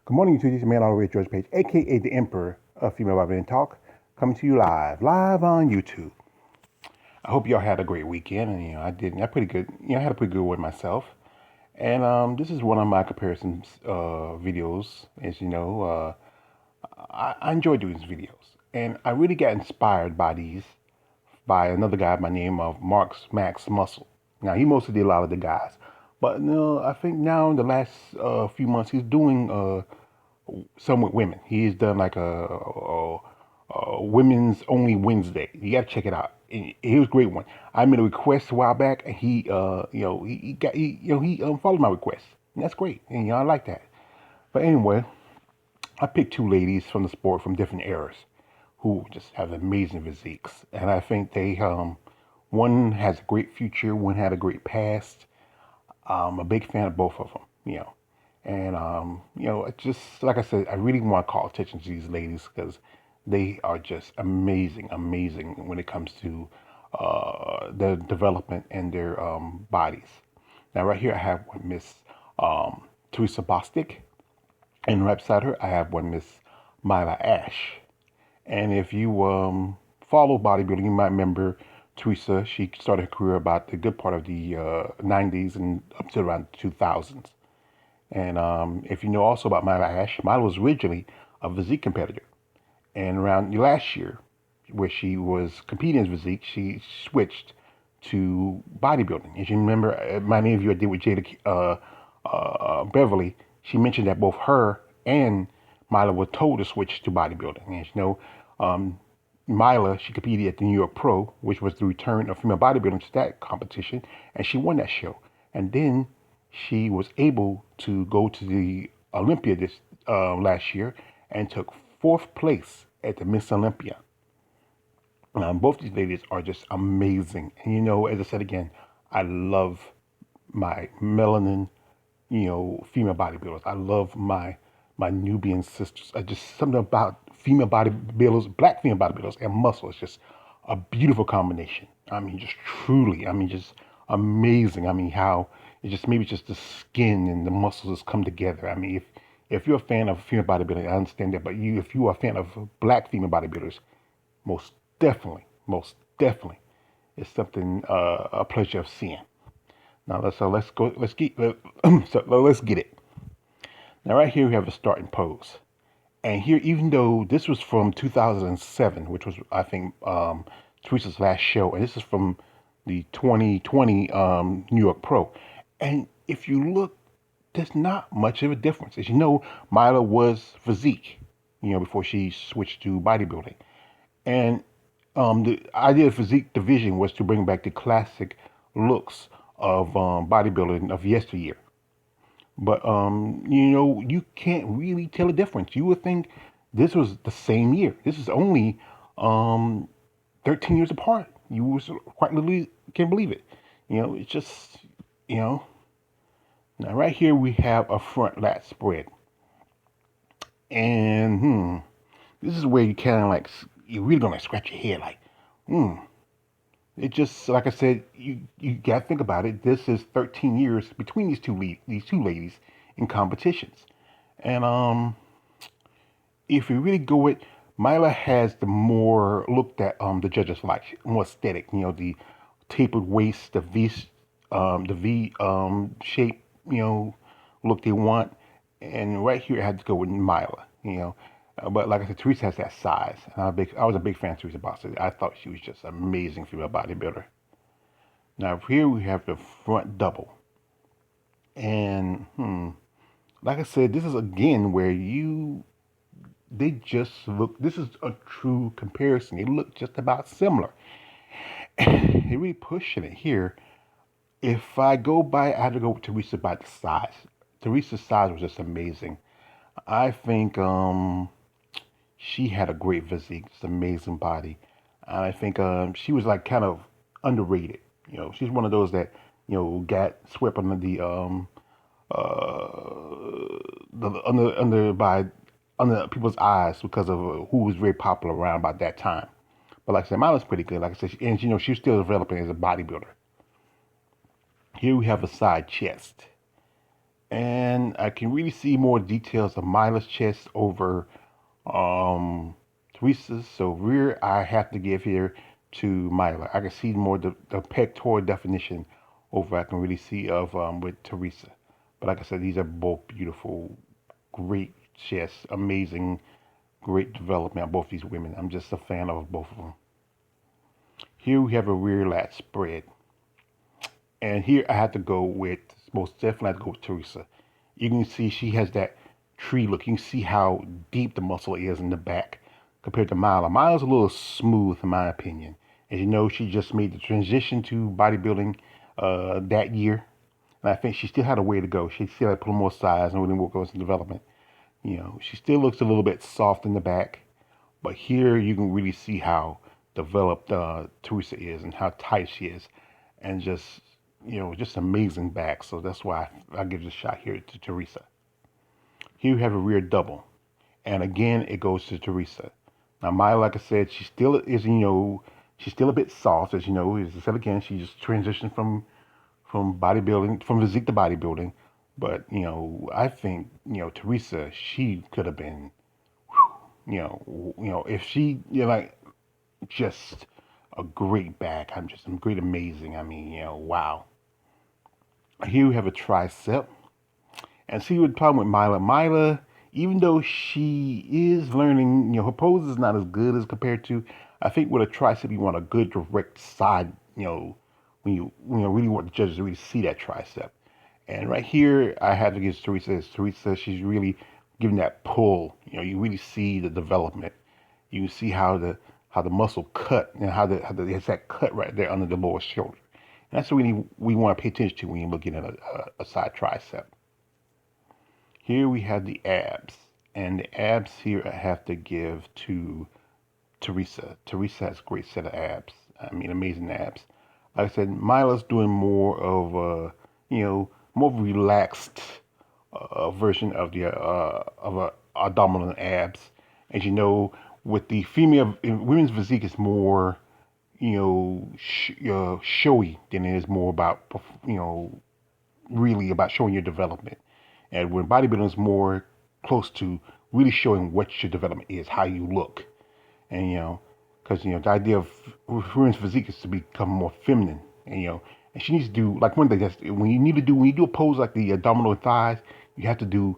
Good morning, YouTube. This is man all the way George Page, aka the Emperor of Female Barbarian Talk, coming to you live on YouTube. I hope y'all had a great weekend, and I did. I pretty good. I had a pretty good one myself. And this is one of my comparisons videos. As you know, I enjoy doing these videos, and I really got inspired by these by another guy by the name of Mark's Max Muscle. Now he mostly did a lot of the guys, but I think now in the last few months he's doing some with women. He's done like a women's only Wednesday. You gotta check it out. It was a great one. I made a request a while back, and he followed my request. And that's great, and I like that. But anyway, I picked two ladies from the sport from different eras who just have amazing physiques, and I think they one has a great future, one had a great past. I'm a big fan of both of them. And just like I said, I really want to call attention to these ladies because they are just amazing when it comes to their development and their bodies. Now, right here, I have one Miss Th-resa Bostick, and right beside her, I have one Miss Mayla Ash. And if you follow bodybuilding, you might remember Th-resa. She started her career about the good part of the 90s and up to around 2000s. And if you know also about Mayla Ash, Mayla was originally a physique competitor. And around last year, where she was competing in physique, she switched to bodybuilding. As you remember, many of you I did with Jada Beverly, she mentioned that both her and Mayla were told to switch to bodybuilding. And Mayla, she competed at the New York Pro, which was the return of female bodybuilding to that competition, and she won that show. And then she was able to go to the Olympia this last year and took fourth place at the Miss Olympia. Both these ladies are just amazing. And as I said again, I love my melanin, female bodybuilders. I love my Nubian sisters. Just something about female bodybuilders, black female bodybuilders, and muscle is just a beautiful combination. I mean, just truly, just amazing. I mean, how it just maybe just the skin and the muscles just come together. I mean, if you're a fan of female bodybuilding, I understand that. But if you are a fan of black female bodybuilders, most definitely, it's something a pleasure of seeing. Now let's go. Let's get let's get it. Now right here we have a starting pose, and here even though this was from 2007, which was I think Th-resa's last show, and this is from the 2020 New York Pro, and if you look, there's not much of a difference. As you know, Mayla was physique, before she switched to bodybuilding, and the idea of physique division was to bring back the classic looks of bodybuilding of yesteryear. But you can't really tell a difference. You would think this was the same year. This is only 13 years apart. You was quite literally can't believe it. It's just Now right here we have a front lat spread, and this is where you kind of like you're really gonna scratch your head like, It just like I said, you gotta think about it. This is 13 years between these two ladies in competitions, and if you really go with Myla has the more look that the judges like, more aesthetic. The tapered waist, the V shape, look they want, and right here I had to go with Myla. But like I said, Th-resa has that size. And I was a big fan of Th-resa Bostick. I thought she was just an amazing female bodybuilder. Now here we have the front double. And like I said, this is again where they just look, this is a true comparison. They look just about similar. They're really pushing it here. If I go by, I have to go with Th-resa by the size. Th-resa's size was just amazing. I think she had a great physique, just amazing body. And I think she was like kind of underrated. She's one of those that got swept under under people's eyes because of who was very popular around about that time. But like I said, mine was pretty good. Like I said, and she's still developing as a bodybuilder. Here we have a side chest, And I can really see more details of Myla's chest over Th-resa's. So rear, I have to give here to Mayla. I can see more the pectoral definition over. I can really see of with Th-resa. But like I said, these are both beautiful, great chests, amazing, great development of both these women. I'm just a fan of both of them. Here we have a rear lat spread. And here I have to go with, most definitely I have to go with Th-resa. You can see she has that tree look. You can see how deep the muscle is in the back compared to Mayla. Myla's a little smooth in my opinion. As you know, she just made the transition to bodybuilding that year. And I think she still had a way to go. She still had to put more size and really work on some development. You know, she still looks a little bit soft in the back. But here you can really see how developed Th-resa is and how tight she is. And just, just amazing back. So that's why I give this shot here to Th-resa. Here you have a rear double. And again, it goes to Th-resa. Now, Maya, like I said, she still is, she's still a bit soft, as you know. As I said again, she just transitioned from bodybuilding, from physique to bodybuilding. But, I think, Th-resa, she could have been, if she, like, just a great back. I'm great, amazing. I mean, wow. Here we have a tricep. And see what the problem with Mayla. Mayla, even though she is learning, her pose is not as good as compared to, I think with a tricep, you want a good direct side, when you really want the judges to really see that tricep. And right here, I have to give Th-resa. Th-resa, she's really giving that pull. You really see the development. You see how the muscle cut and how there's that cut right there under the lower shoulder. And that's what we want to pay attention to when you're looking at a side tricep. Here we have the abs, and the abs here I have to give to Th-resa. Th-resa has a great set of abs. I mean, amazing abs. Like I said, Myla's doing more of more relaxed version of the of a abdominal abs. As you know, with the female women's physique is more showy than it is more about really about showing your development. And when bodybuilding is more close to really showing what your development is, how you look, and because the idea of women's physique is to become more feminine, and she needs to do like one thing that's when you do a pose like the abdominal thighs, you have to do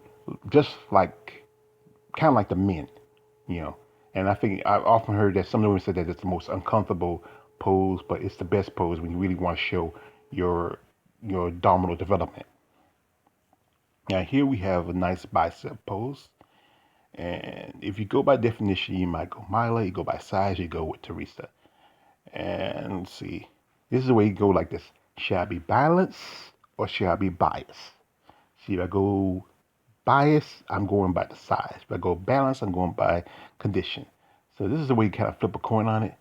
just like kind of like the men, you know. And I think I've often heard that some women said that it's the most uncomfortable pose, but it's the best pose when you really want to show your abdominal development. Now here we have a nice bicep pose. And if you go by definition, you might go Mayla. You go by size, you go with Th-resa. And let's see, this is the way you go like this. Should I be balanced or should I be biased? See, if I go biased, I'm going by the size. If I go balanced, I'm going by condition. So this is the way you kind of flip a coin on it.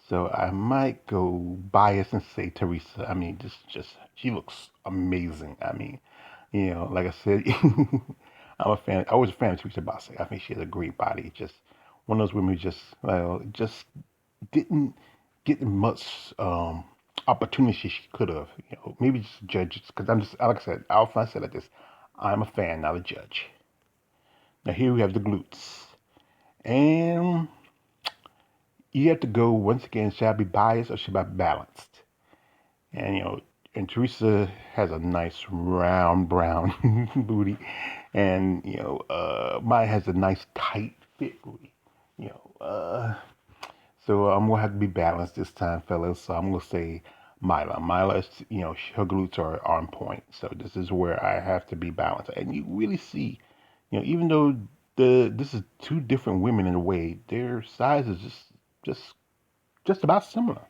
So I might go biased and say Th-resa. I mean, just she looks amazing. I mean, like I said, I'm a fan. I was a fan of Th-resa Bostick. I think she has a great body. Just one of those women who just didn't get much opportunity she could have. Maybe just judges because I'm just like I said. I often say like this. I'm a fan, not a judge. Now here we have the glutes, and you have to go once again. Should I be biased or should I be balanced? And and Th-resa has a nice round brown booty, and Maya has a nice tight fit booty. You know, so I'm gonna have to be balanced this time, fellas. So I'm gonna say Mayla. Mayla, her glutes are on point. So this is where I have to be balanced, and you really see, even though this is two different women in a way, their size is just just about similar.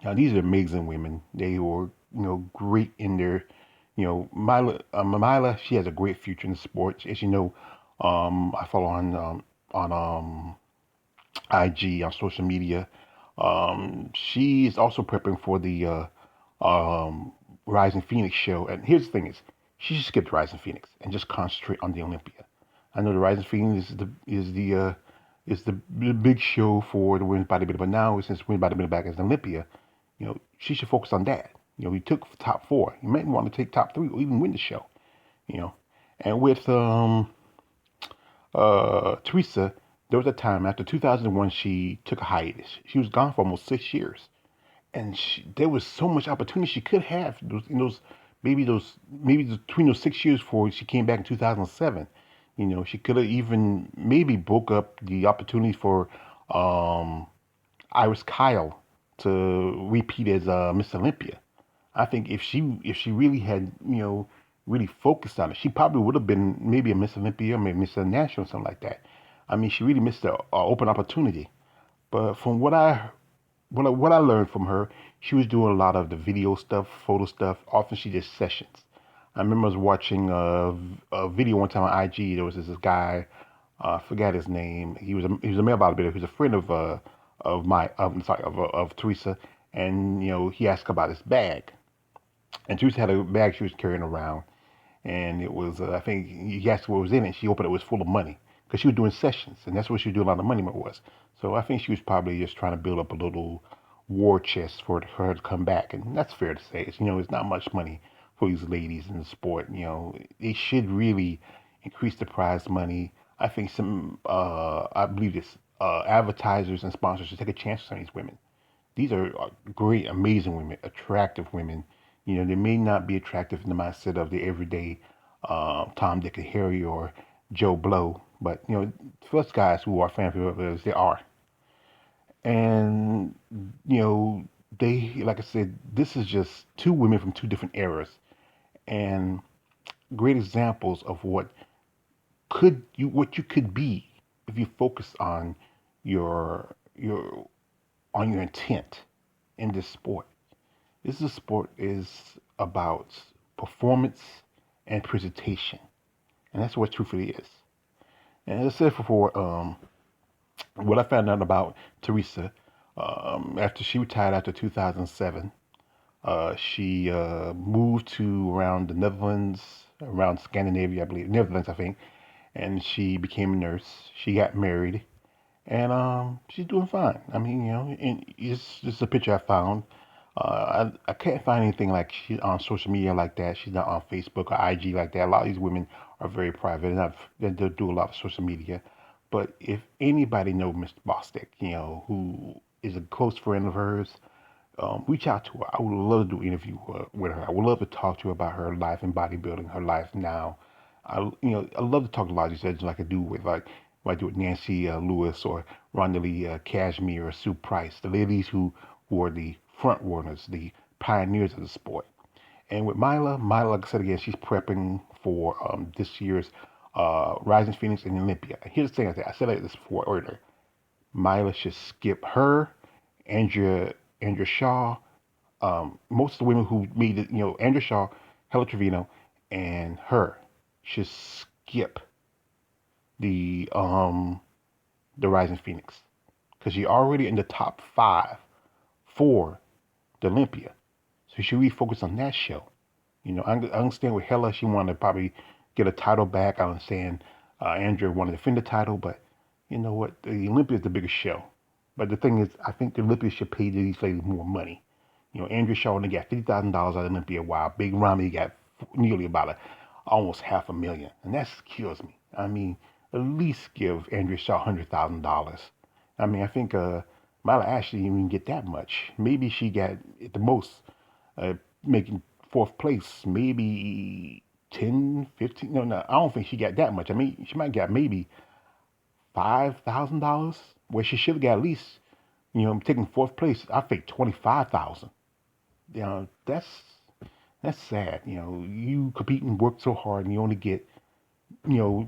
Now these are amazing women. They were, great in their, Mayla, she has a great future in sports. As you know, I follow on IG on social media. She is also prepping for the Rising Phoenix show. And here's the thing: is she should skip the Rising Phoenix and just concentrate on the Olympia. I know the Rising Phoenix is the big show for the women's bodybuilding, but now since women's bodybuilding back as Olympia, she should focus on that. You took top four. You might want to take top three or even win the show. you know. And with Th-resa, there was a time after 2001 she took a hiatus. She was gone for almost 6 years, and there was so much opportunity she could have maybe between those 6 years before she came back in 2007. She could have even maybe broke up the opportunity for um, Iris Kyle to repeat as Miss Olympia. I think if she really had really focused on it, she probably would have been maybe a Miss Olympia, maybe Miss National, something like that. I mean, she really missed an open opportunity. But from what I learned from her, she was doing a lot of the video stuff, photo stuff. Often she did sessions. I remember I was watching a video one time on IG. There was this guy, I forgot his name. He was a male bodybuilder. He was a friend of my I'm sorry of Th-resa, and he asked about his bag, and Th-resa had a bag she was carrying around, and it was I think he asked what was in it. She opened it, was full of money because she was doing sessions, and that's what she was doing. A lot of money was. So I think she was probably just trying to build up a little war chest for her to come back, and that's fair to say. It's not much money for these ladies in the sport. They should really increase the prize money. I think I believe this, advertisers and sponsors should take a chance on these women. These are great, amazing women, attractive women. They may not be attractive in the mindset of the everyday Tom, Dick, and Harry or Joe Blow, but for us guys who are fan favorites, they are. And they, like I said, this is just two women from two different eras, and great examples of what you could be if you focus on your your intent in this sport. This sport is about performance and presentation, and that's what truthfully is. And as I said before, what I found out about Th-resa, after she retired after 2007, she moved to around the Netherlands, around Scandinavia, I believe, Netherlands, I think, and she became a nurse. She got married, and she's doing fine. I mean, and it's just a picture I found. I can't find anything like she on social media like that. She's not on Facebook or IG like that. A lot of these women are very private, and they don't do a lot of social media. But if anybody knows Miss Bostick, who is a close friend of hers, reach out to her. I would love to do an interview with her. I would love to talk to her about her life in bodybuilding, her life now. I love to talk to a lot of these legends like I do with what I do with Nancy Lewis or Rondalee Cashmere or Sue Price, the ladies who are the front runners, the pioneers of the sport. And with Mayla, like I said again, she's prepping for this year's Rising Phoenix and Olympia. And here's the thing I said this before earlier. Mayla should skip her, Andrea Shaw, most of the women who made it, Andrea Shaw, Helen Trevino, and her should skip the um the Rising Phoenix because she's already in the top 5 for the Olympia. So she really focus on that show. I understand with Hella, she wanted to probably get a title back. I understand Andrea wanted to defend the title, but you know what? The Olympia is the biggest show. But the thing is, I think the Olympia should pay these ladies more money. Andrea Shaw only got $50,000 out of Olympia, while Big Ramy got nearly about almost half a million, and that kills me. I mean, at least give Andrea Shaw $100,000. I mean, I think Myla Ashley didn't even get that much. Maybe she got at the most uh, making fourth place, maybe 10, 15. No, no, I don't think she got that much. I mean, she might got maybe $5,000, where she should have got at least, taking fourth place. I think 25,000. That's sad. You compete and work so hard, and you only get, you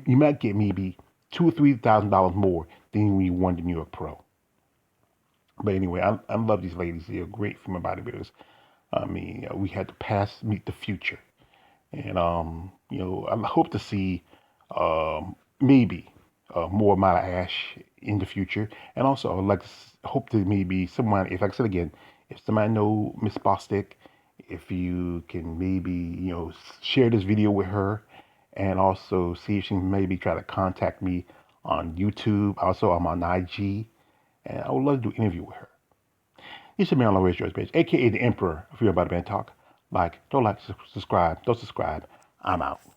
might get maybe $2,000 or $3,000 more than when you won the New York Pro. But anyway, I love these ladies. They're great female bodybuilders. I mean, we had to meet the future, and I hope to see maybe more Mala Ash in the future, and also I would like to hope to maybe someone, if like I said again, if somebody know Miss Bostick, if you can maybe share this video with her, and also see if she can maybe try to contact me on YouTube. Also, I'm on IG, and I would love to do an interview with her. You should be on Low George Page, aka the Emperor of Real Body Band Talk. Don't like, subscribe, don't subscribe. I'm out.